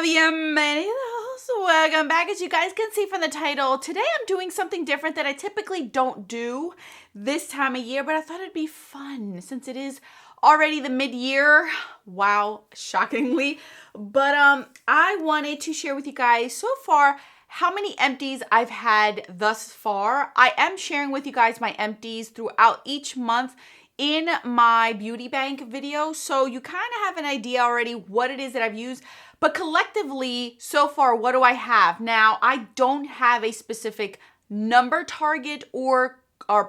Bienvenidos. Welcome back. As you guys can see from the title, today I'm doing something different that I typically don't do this time of year, but I thought it'd be fun since it is already the mid-year. Wow, shockingly. But I wanted to share with you guys so far how many empties I've had thus far. I am sharing with you guys my empties throughout each month in my beauty bank video, so you kind of have an idea already what it is that I've used. But collectively, so far, what do I have? Now, I don't have a specific number target or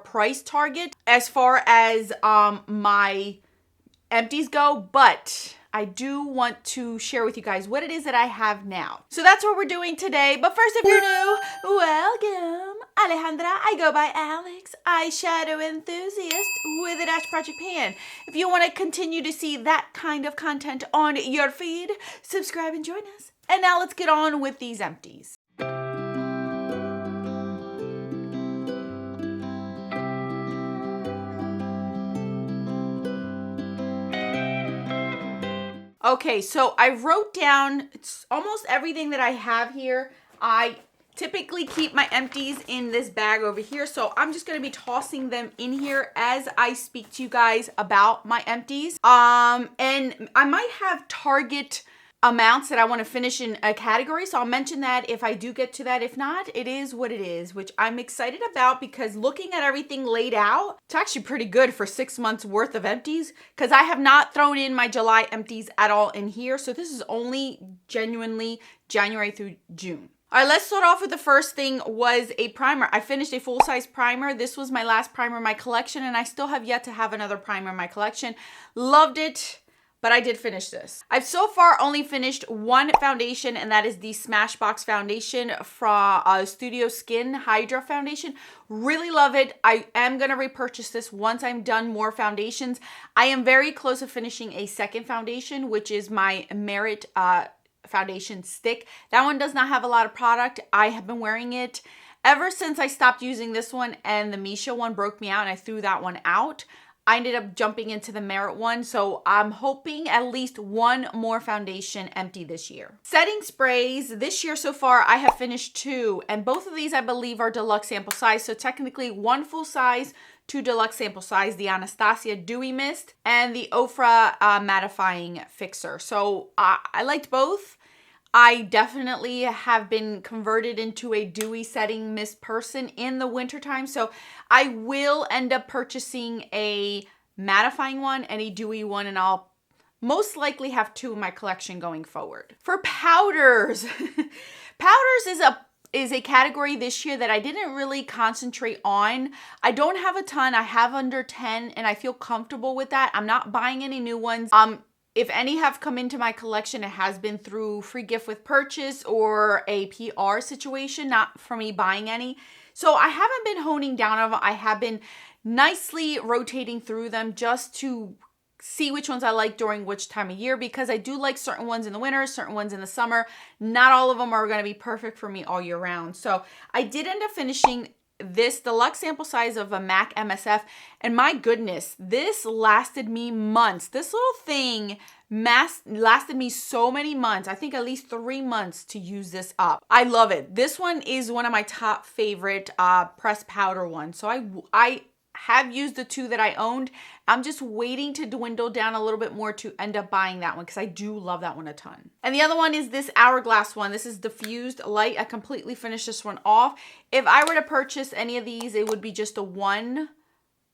price target as far as my empties go, but I do want to share with you guys what it is that I have now. So that's what we're doing today. But first, if you're new, welcome. Alejandra, I go by Alex, eyeshadow enthusiast with a Dash Project Pan. If you want to continue to see that kind of content on your feed, subscribe and join us. And now let's get on with these empties. Okay, so I wrote down almost everything that I have here. I typically keep my empties in this bag over here, so I'm just going to be tossing them in here as I speak to you guys about my empties. And I might have target amounts that I want to finish in a category, so I'll mention that if I do get to that. If not, it is what it is, which I'm excited about because looking at everything laid out, it's actually pretty good for 6 months worth of empties because I have not thrown in my July empties at all in here, so this is only genuinely January through June. All right, let's start off with the first thing was a primer. I finished a full-size primer. This was my last primer in my collection, and I still have yet to have another primer in my collection. Loved it, but I did finish this. I've so far only finished one foundation, and that is the Smashbox foundation from Studio Skin Hydra Foundation. Really love it. I am going to repurchase this once I'm done more foundations. I am very close to finishing a second foundation, which is my Merit foundation stick. That one does not have a lot of product. I have been wearing it ever since I stopped using this one and the Misha one broke me out and I threw that one out. I ended up jumping into the Merit one, so I'm hoping at least one more foundation empty this year. Setting sprays, this year so far I have finished 2, and both of these I believe are deluxe sample size, so technically 1 full size, 2 deluxe sample size, the Anastasia Dewy Mist and the Ofra Mattifying Fixer. So I liked both. I definitely have been converted into a dewy setting mist person in the wintertime. So I will end up purchasing a mattifying one and a dewy one, and I'll most likely have 2 in my collection going forward. For powders, powders is a category this year that I didn't really concentrate on. I don't have a ton. I have under 10 and I feel comfortable with that. I'm not buying any new ones. If any have come into my collection, it has been through free gift with purchase or a PR situation, not for me buying any. So I haven't been honing down on them. I have been nicely rotating through them just to see which ones I like during which time of year, because I do like certain ones in the winter, certain ones in the summer. Not all of them are going to be perfect for me all year round. So I did end up finishing this deluxe sample size of a MAC MSF, and my goodness, this lasted me months. This little thing lasted me so many months. I think at least 3 months to use this up. I love it. This one is one of my top favorite pressed powder ones. So I have used the 2 that I owned. I'm just waiting to dwindle down a little bit more to end up buying that one because I do love that one a ton. And the other one is this Hourglass one. This is Diffused Light. I completely finished this one off. If I were to purchase any of these, it would be just a one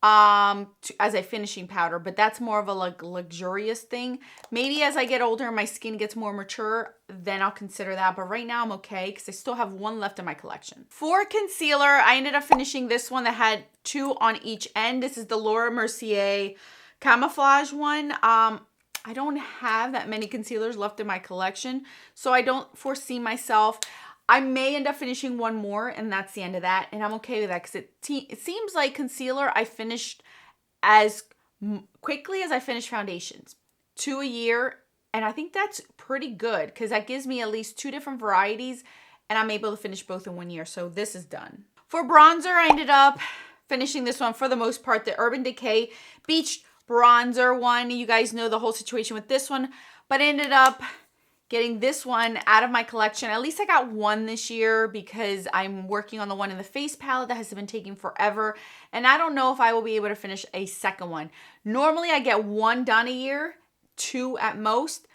as a finishing powder, but that's more of a luxurious thing. Maybe as I get older and my skin gets more mature, then I'll consider that. But right now I'm okay because I still have 1 left in my collection. For concealer, I ended up finishing this one that had 2 on each end. This is the Laura Mercier Camouflage one. I don't have that many concealers left in my collection, so I don't foresee myself. I may end up finishing 1 more, and that's the end of that, and I'm okay with that because it seems like concealer I finished as quickly as I finished foundations. 2 a year, and I think that's pretty good because that gives me at least 2 different varieties, and I'm able to finish both in 1 year, so this is done. For bronzer, I ended up finishing this one for the most part, the Urban Decay Beach Bronzer one. You guys know the whole situation with this one, but I ended up getting this one out of my collection. At least I got one this year because I'm working on the one in the face palette that has been taking forever. And I don't know if I will be able to finish a second one. Normally I get one done a year, 2 at most.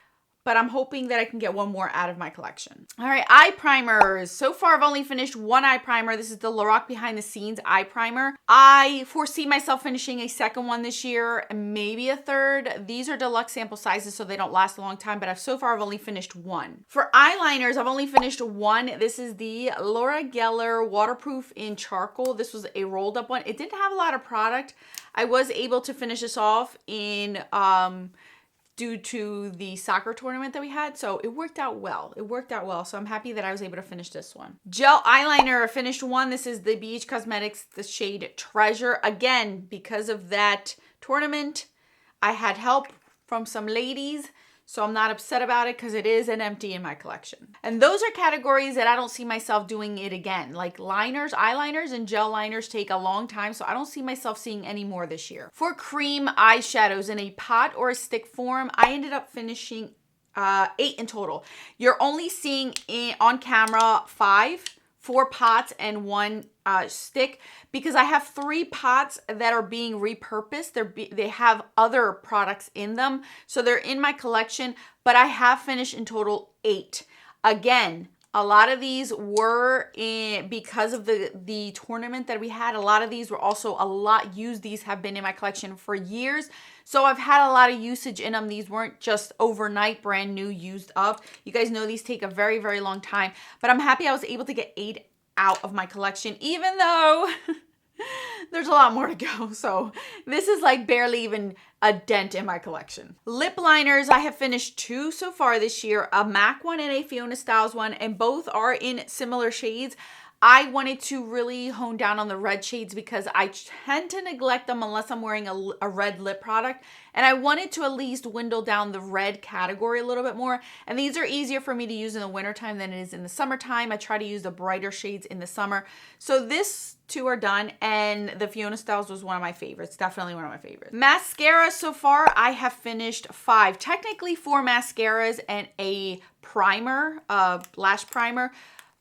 But I'm hoping that I can get one more out of my collection. All right, eye primers. So far, I've only finished one eye primer. This is the Lorac Behind the Scenes eye primer. I foresee myself finishing a second one this year, and maybe a third. These are deluxe sample sizes, so they don't last a long time, but so far, I've only finished one. For eyeliners, I've only finished one. This is the Laura Geller Waterproof in Charcoal. This was a rolled up one. It didn't have a lot of product. I was able to finish this off in... due to the soccer tournament that we had. So it worked out well. So I'm happy that I was able to finish this one. Gel eyeliner, I finished one. This is the BH Cosmetics, the shade Treasure. Again, because of that tournament, I had help from some ladies. So I'm not upset about it because it is an empty in my collection. And those are categories that I don't see myself doing it again. Like liners, eyeliners, and gel liners take a long time. So I don't see myself seeing any more this year. For cream eyeshadows in a pot or a stick form, I ended up finishing 8 in total. You're only seeing on camera 4 pots and 1 stick because I have 3 pots that are being repurposed. They have other products in them. So they're in my collection, but I have finished in total 8. Again, a lot of these were in because of the tournament that we had. A lot of these were also a lot used. These have been in my collection for years. So I've had a lot of usage in them. These weren't just overnight brand new used up. You guys know these take a very, very long time, but I'm happy I was able to get 8 out of my collection, even though there's a lot more to go. So this is like barely even a dent in my collection. Lip liners, I have finished 2 so far this year, a MAC one and a Fiona Styles one, and both are in similar shades. I wanted to really hone down on the red shades because I tend to neglect them unless I'm wearing a red lip product. And I wanted to at least dwindle down the red category a little bit more. And these are easier for me to use in the wintertime than it is in the summertime. I try to use the brighter shades in the summer. So this 2 are done, and the Fiona Styles was one of my favorites. Definitely one of my favorites. Mascara so far, I have finished 5. Technically 4 mascaras and a primer, lash primer.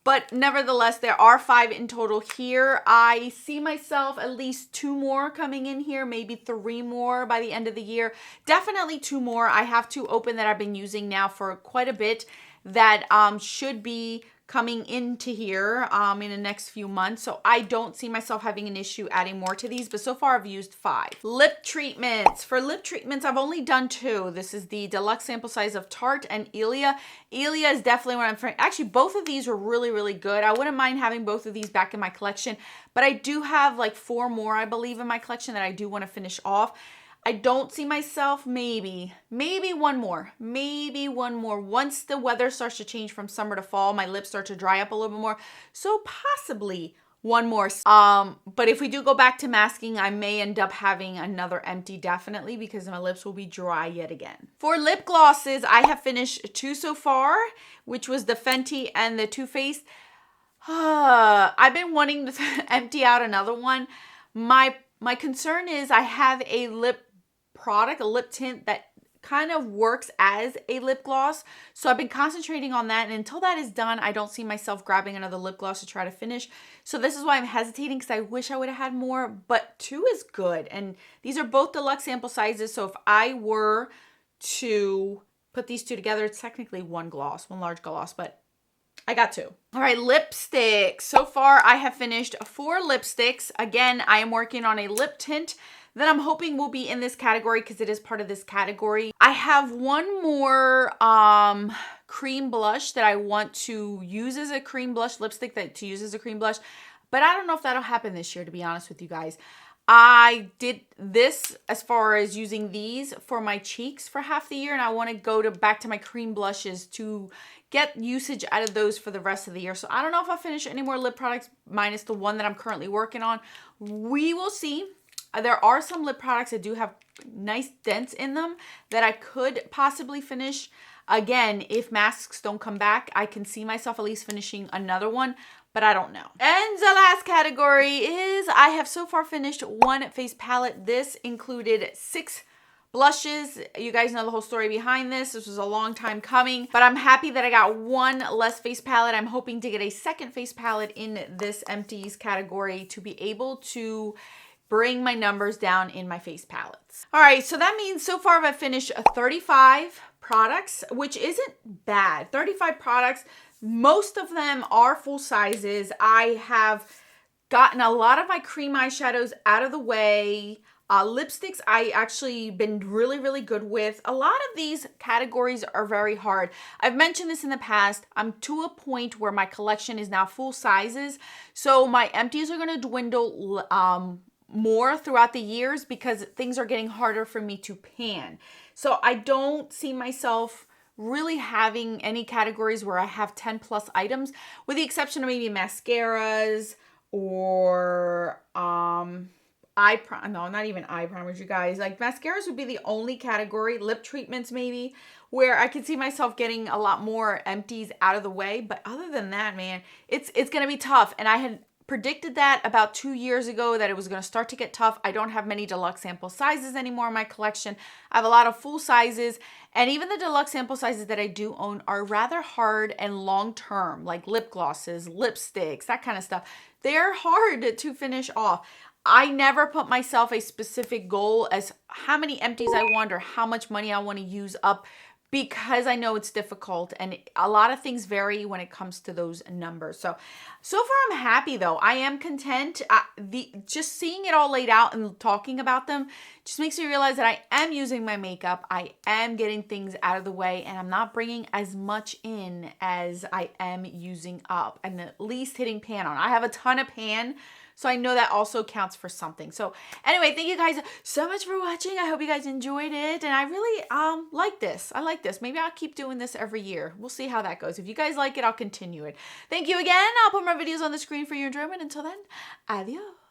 But nevertheless, there are 5 in total here. I see myself at least 2 more coming in here, maybe 3 more by the end of the year. Definitely 2 more. I have 2 open that I've been using now for quite a bit that should be coming into here in the next few months. So I don't see myself having an issue adding more to these, but so far I've used 5. Lip treatments. For lip treatments, I've only done 2. This is the deluxe sample size of Tarte and Ilia. Ilia is definitely one I'm actually both of these are really, really good. I wouldn't mind having both of these back in my collection, but I do have like 4 more, I believe, in my collection that I do want to finish off. I don't see myself maybe one more. Once the weather starts to change from summer to fall, my lips start to dry up a little bit more. So possibly one more. But if we do go back to masking, I may end up having another empty definitely because my lips will be dry yet again. For lip glosses, I have finished 2 so far, which was the Fenty and the Too Faced. I've been wanting to empty out another one. My concern is I have a lip product, a lip tint that kind of works as a lip gloss. So I've been concentrating on that. And until that is done, I don't see myself grabbing another lip gloss to try to finish. So this is why I'm hesitating because I wish I would have had more, but 2 is good. And these are both deluxe sample sizes. So if I were to put these 2 together, it's technically one large gloss, but I got 2. All right, lipsticks. So far, I have finished 4 lipsticks. Again, I am working on a lip tint that I'm hoping will be in this category because it is part of this category. I have one more cream blush that I want to use as a cream blush, lipstick to use as a cream blush, but I don't know if that'll happen this year, to be honest with you guys. I did this as far as using these for my cheeks for half the year, and I want to go back to my cream blushes to get usage out of those for the rest of the year. So I don't know if I'll finish any more lip products minus the one that I'm currently working on. We will see. There are some lip products that do have nice dents in them that I could possibly finish. Again, if masks don't come back, I can see myself at least finishing another one, but I don't know. And the last category is I have so far finished 1 face palette. This included 6 Blushes, you guys know the whole story behind this. This was a long time coming, but I'm happy that I got one less face palette. I'm hoping to get a second face palette in this Empties category to be able to bring my numbers down in my face palettes. All right, so that means so far I've finished 35 products, which isn't bad. 35 products, most of them are full sizes. I have gotten a lot of my cream eyeshadows out of the way. Lipsticks, I actually been really good with. A lot of these categories are very hard. I've mentioned this in the past. I'm to a point where my collection is now full sizes. So my empties are going to dwindle more throughout the years because things are getting harder for me to pan. So I don't see myself really having any categories where I have 10 plus items, with the exception of maybe mascaras or no, not even eye primers, you guys. Like mascaras would be the only category, lip treatments maybe, where I could see myself getting a lot more empties out of the way. But other than that, man, it's gonna be tough. And I had predicted that about 2 years ago that it was gonna start to get tough. I don't have many deluxe sample sizes anymore in my collection. I have a lot of full sizes, and even the deluxe sample sizes that I do own are rather hard and long term, like lip glosses, lipsticks, that kind of stuff. They're hard to finish off. I never put myself a specific goal as how many empties I want or how much money I want to use up, because I know it's difficult and a lot of things vary when it comes to those numbers. So far I'm happy though. I am content. Just seeing it all laid out and talking about them just makes me realize that I am using my makeup. I am getting things out of the way, and I'm not bringing as much in as I am using up, and at least hitting pan on. I have a ton of pan, so I know that also counts for something. So anyway, thank you guys so much for watching. I hope you guys enjoyed it. And I really like this. I like this. Maybe I'll keep doing this every year. We'll see how that goes. If you guys like it, I'll continue it. Thank you again. I'll put more videos on the screen for your enjoyment. Until then, adios.